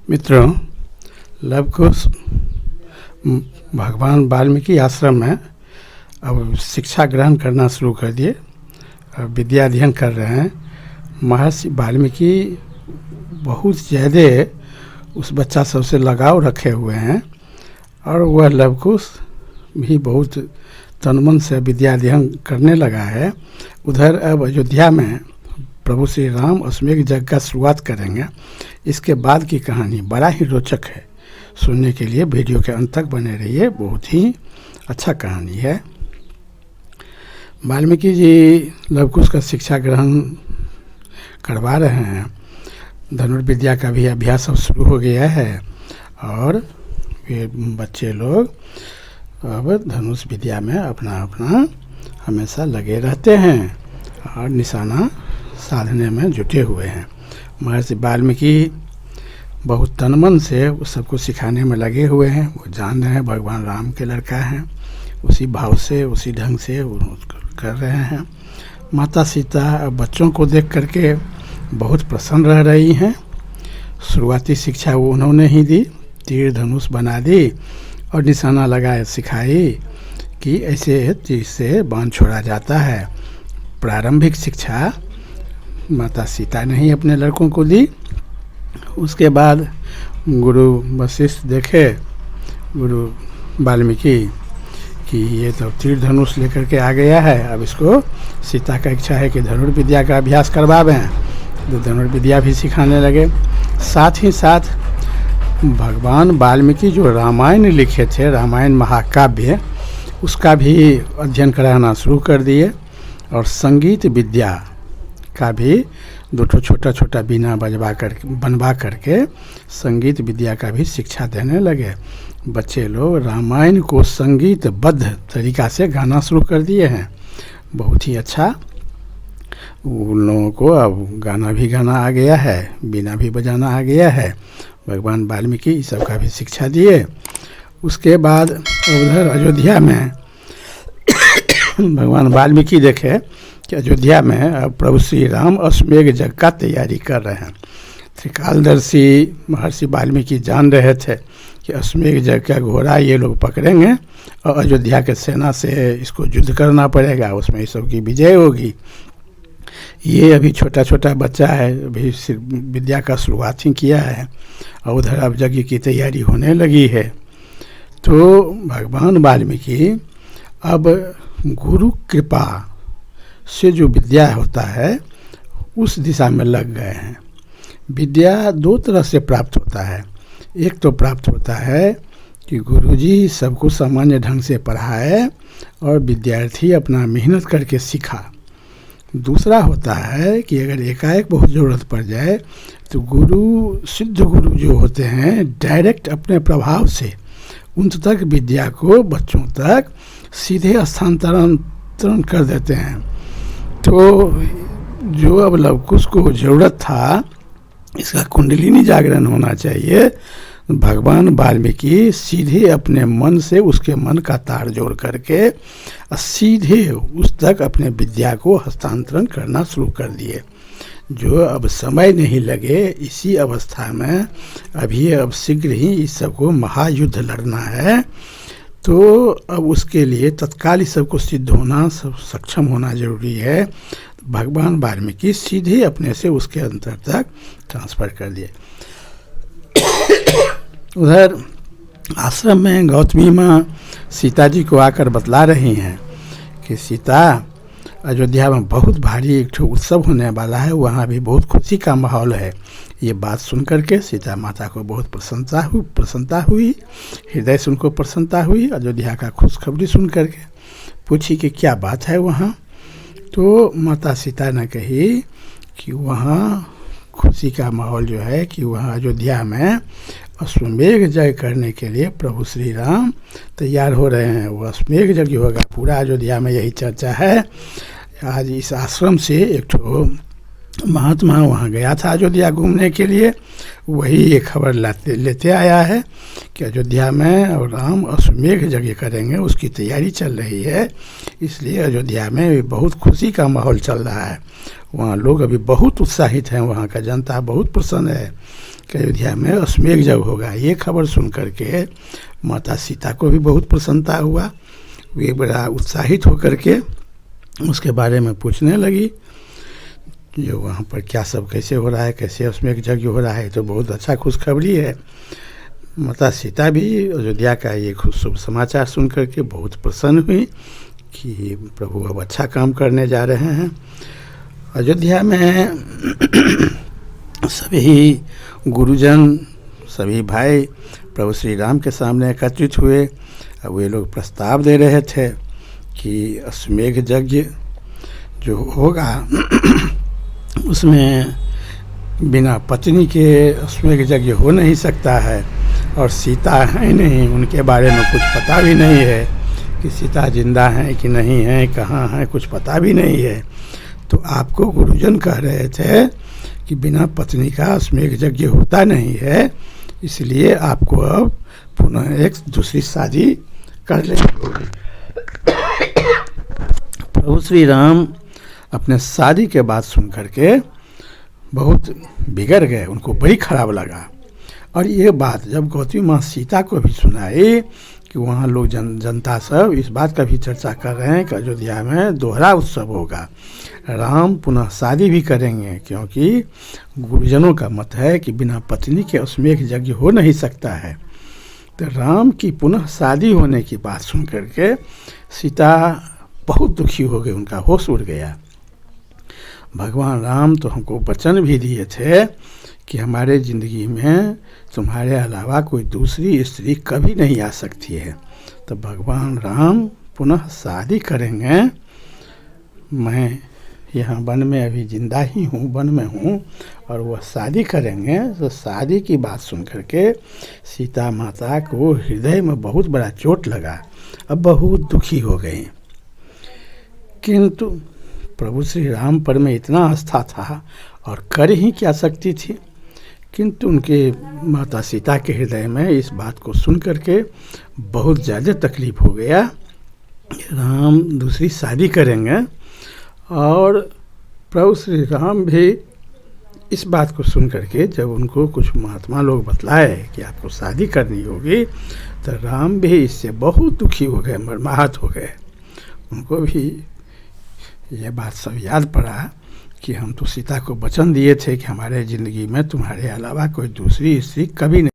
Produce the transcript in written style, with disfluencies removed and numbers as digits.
मित्रों, लव कुश भगवान वाल्मीकि आश्रम में अब शिक्षा ग्रहण करना शुरू कर दिए। अब विद्या अध्ययन कर रहे हैं। महर्षि वाल्मीकि बहुत ज़्यादा उस बच्चा सबसे लगाव रखे हुए हैं और वह लव कुश भी बहुत तन-मन से विद्या अध्ययन करने लगा है। उधर अब अयोध्या में प्रभु श्री राम अश्वमेध यज्ञ का शुरुआत करेंगे। इसके बाद की कहानी बड़ा ही रोचक है। सुनने के लिए वीडियो के अंत तक बने रहिए। बहुत ही अच्छा कहानी है। वाल्मीकि जी लव कुश का शिक्षा ग्रहण करवा रहे हैं। धनुर्विद्या का भी अभ्यास अब शुरू हो गया है और ये बच्चे लोग अब धनुष विद्या में अपना अपना हमेशा लगे रहते हैं और निशाना साधने में जुटे हुए हैं। महर्षि वाल्मीकि बहुत तन-मन से उस सबको सिखाने में लगे हुए हैं। वो जान रहे हैं भगवान राम के लड़का हैं, उसी भाव से उसी ढंग से वो कर रहे हैं। माता सीता बच्चों को देख करके बहुत प्रसन्न रह रही हैं। शुरुआती शिक्षा वो उन्होंने ही दी, तीर धनुष बना दी और निशाना लगाए सिखाई कि ऐसे तीर से बाण छोड़ा जाता है। प्रारंभिक शिक्षा माता सीता ने ही अपने लड़कों को दी। उसके बाद गुरु वशिष्ठ देखे गुरु वाल्मीकि कि ये तो तीर धनुष लेकर के आ गया है, अब इसको सीता का इच्छा है कि धनुर्विद्या का अभ्यास करवावें, तो धनुर्विद्या भी सिखाने लगे। साथ ही साथ भगवान वाल्मीकि जो रामायण लिखे थे, रामायण महाकाव्य, उसका भी अध्ययन कराना शुरू कर दिए और संगीत विद्या का भी दो छोटा छोटा बीना बनवा करके संगीत विद्या का भी शिक्षा देने लगे। बच्चे लोग रामायण को संगीतबद्ध तरीका से गाना शुरू कर दिए हैं। बहुत ही अच्छा। उन लोगों को अब गाना भी गाना आ गया है, बीना भी बजाना आ गया है। भगवान वाल्मीकि इस सब का भी शिक्षा दिए। उसके बाद उधर अयोध्या में भगवान वाल्मीकि देखे कि अयोध्या में अब प्रभु श्री राम अश्वमेध यज्ञ का तैयारी कर रहे हैं। त्रिकालदर्शी महर्षि वाल्मीकि जान रहे थे कि अश्वमेध यज्ञ का घोड़ा ये लोग पकड़ेंगे और अयोध्या के सेना से इसको युद्ध करना पड़ेगा, उसमें इस सब की विजय होगी। ये अभी छोटा छोटा बच्चा है, अभी विद्या का शुरुआत ही किया है और उधर अब यज्ञ की तैयारी होने लगी है। तो भगवान वाल्मीकि अब गुरु कृपा से जो विद्या होता है उस दिशा में लग गए हैं। विद्या दो तरह से प्राप्त होता है। एक तो प्राप्त होता है कि गुरुजी सबको सामान्य ढंग से पढ़ाए और विद्यार्थी अपना मेहनत करके सीखा। दूसरा होता है कि अगर एकाएक बहुत ज़रूरत पड़ जाए तो गुरु, सिद्ध गुरु जो होते हैं, डायरेक्ट अपने प्रभाव से उन तक विद्या को बच्चों तक सीधे स्थानांतरण कर देते हैं। तो जो अब लव कुश को ज़रूरत था, इसका कुंडलिनी जागरण होना चाहिए। भगवान वाल्मीकि सीधे अपने मन से उसके मन का तार जोड़ करके सीधे उस तक अपने विद्या को हस्तांतरण करना शुरू कर दिए। जो अब समय नहीं लगे, इसी अवस्था में अभी अब शीघ्र ही इस सबको महायुद्ध लड़ना है। तो अब उसके लिए तत्काल इस सबको सिद्ध होना, सब सक्षम होना जरूरी है। भगवान वाल्मीकि सीधे अपने से उसके अंतर तक ट्रांसफ़र कर दिए। उधर आश्रम में गौतमी माँ सीता जी को आकर बतला रही हैं कि सीता, अयोध्या में बहुत भारी एक उत्सव होने वाला है, वहाँ भी बहुत खुशी का माहौल है। ये बात सुन करके सीता माता को बहुत प्रसन्नता हुई, हृदय से उनको प्रसन्नता हुई। अयोध्या का खुशखबरी सुन करके पूछी कि क्या बात है वहाँ। तो माता सीता ने कही कि वहाँ खुशी का माहौल जो है कि वहाँ अयोध्या में अश्वमेध यज्ञ करने के लिए प्रभु श्री राम तैयार हो रहे हैं। वो अश्वमेध यज्ञ होगा, पूरा अयोध्या में यही चर्चा है। आज इस आश्रम से एक ठो महात्मा वहाँ गया था अयोध्या घूमने के लिए, वही ये खबर लेते आया है कि अयोध्या में और राम अश्वमेध यज्ञ करेंगे, उसकी तैयारी चल रही है। इसलिए अयोध्या में बहुत खुशी का माहौल चल रहा है। वहाँ लोग अभी बहुत उत्साहित हैं, वहाँ का जनता बहुत प्रसन्न है कि अयोध्या में अश्वमेध यज्ञ होगा। ये खबर सुन करके माता सीता को भी बहुत प्रसन्नता हुआ। वे बड़ा उत्साहित होकर के उसके बारे में पूछने लगी, जो वहाँ पर क्या सब कैसे हो रहा है, कैसे अश्वमेध यज्ञ हो रहा है, तो बहुत अच्छा खुशखबरी है। माता सीता भी अयोध्या का ये शुभ समाचार सुन करके बहुत प्रसन्न हुई कि प्रभु अब अच्छा काम करने जा रहे हैं। अयोध्या में सभी गुरुजन, सभी भाई प्रभु श्री राम के सामने एकत्रित हुए। अब वे लोग प्रस्ताव दे रहे थे कि अश्वमेध यज्ञ जो होगा उसमें बिना पत्नी के अश्वमेध यज्ञ हो नहीं सकता है, और सीता है नहीं, उनके बारे में कुछ पता भी नहीं है कि सीता जिंदा हैं कि नहीं हैं, कहाँ हैं, कुछ पता भी नहीं है। तो आपको गुरुजन कह रहे थे कि बिना पत्नी का अश्वमेध यज्ञ होता नहीं है, इसलिए आपको अब पुनः एक दूसरी शादी कर लेनी होगी। प्रभु श्री राम अपने शादी के बात सुन करके बहुत बिगड़ गए, उनको बड़ी खराब लगा। और ये बात जब गौतमी माँ सीता को भी सुनाई कि वहाँ लोग जनता सब इस बात का भी चर्चा कर रहे हैं कि अयोध्या में दोहरा उत्सव होगा, राम पुनः शादी भी करेंगे, क्योंकि गुरुजनों का मत है कि बिना पत्नी के अश्वमेध यज्ञ हो नहीं सकता है। तो राम की पुनः शादी होने की बात सुन करके सीता बहुत दुखी हो गई, उनका होश उड़ गया। भगवान राम तो हमको वचन भी दिए थे कि हमारे ज़िंदगी में तुम्हारे अलावा कोई दूसरी स्त्री कभी नहीं आ सकती है। तो भगवान राम पुनः शादी करेंगे। मैं यहाँ वन में अभी ज़िंदा ही हूँ, वन में हूँ, और वह शादी करेंगे। तो शादी की बात सुन करके सीता माता को हृदय में बहुत बड़ा चोट लगा, अब बहुत दुखी हो गई। किंतु प्रभु श्री राम पर में इतना आस्था था और कर ही क्या सकती थी। किंतु उनके माता सीता के हृदय में इस बात को सुन करके बहुत ज़्यादा तकलीफ़ हो गया। राम दूसरी शादी करेंगे, और प्रभु श्री राम भी इस बात को सुन करके जब उनको कुछ महात्मा लोग बतलाए कि आपको शादी करनी होगी, तो राम भी इससे बहुत दुखी हो गए, मर्माहत हो गए। उनको भी ये बात सब याद पड़ा कि हम तो सीता को वचन दिए थे कि हमारे ज़िंदगी में तुम्हारे अलावा कोई दूसरी स्त्री कभी नहीं